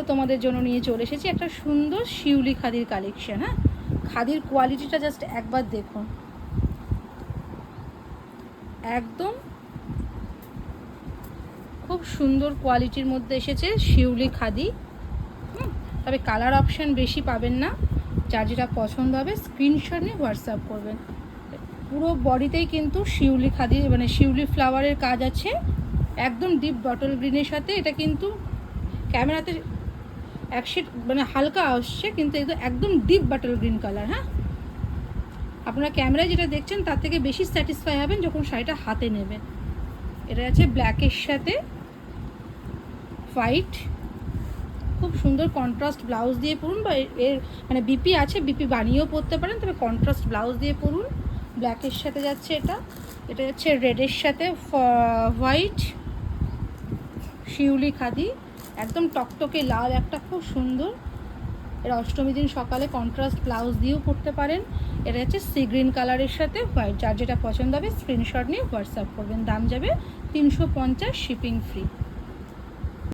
আবারও তোমাদের জন্য নিয়ে চলে এসেছি একটা সুন্দর শিউলি খাদির কালেকশন। হ্যাঁ, খাদির কোয়ালিটিটা জাস্ট একবার দেখুন, একদম খুব সুন্দর কোয়ালিটির মধ্যে এসেছে শিউলি খাদি। তবে কালার অপশান বেশি পাবেন না, যার যেটা পছন্দ হবে স্ক্রিনশট নিয়ে হোয়াটসঅ্যাপ করবেন। পুরো বডিতেই কিন্তু শিউলি খাদি মানে শিউলি ফ্লাওয়ারের কাজ আছে, একদম ডিপ বটল গ্রিনের সাথে। এটা কিন্তু ক্যামেরাতে এক শেড মানে হালকা আসছে, কিন্তু একদম ডিপ বটল গ্রিন কালার। হ্যাঁ, আপনারা ক্যামেরায় যেটা দেখছেন তার থেকে বেশি স্যাটিসফাই হবেন যখন শাড়িটা হাতে নেবেন। এটা আছে ব্ল্যাকের সাথে হোয়াইট, খুব সুন্দর কন্ট্রাস্ট ব্লাউজ দিয়ে পরুন, বা এর মানে বিপি আছে, বিপি বানিয়েও পরতে পারেন, তবে কন্ট্রাস্ট ব্লাউজ দিয়ে পরুন। ব্ল্যাকের সাথে যাচ্ছে এটা যাচ্ছে রেডের সাথে হোয়াইট শিউলি খাদি, একদম টকটকে লাল একটা খুব সুন্দর। এর অষ্টমী দিন সকালে কন্ট্রাস্ট ব্লাউজ দিয়েও পরতে পারেন। এটা হচ্ছে সি গ্রিন কালারের সাথে হোয়াইট, যার যেটা পছন্দ হবে স্ক্রিনশট নিয়ে হোয়াটসঅ্যাপ করবেন। দাম যাবে 350, শিপিং ফ্রি।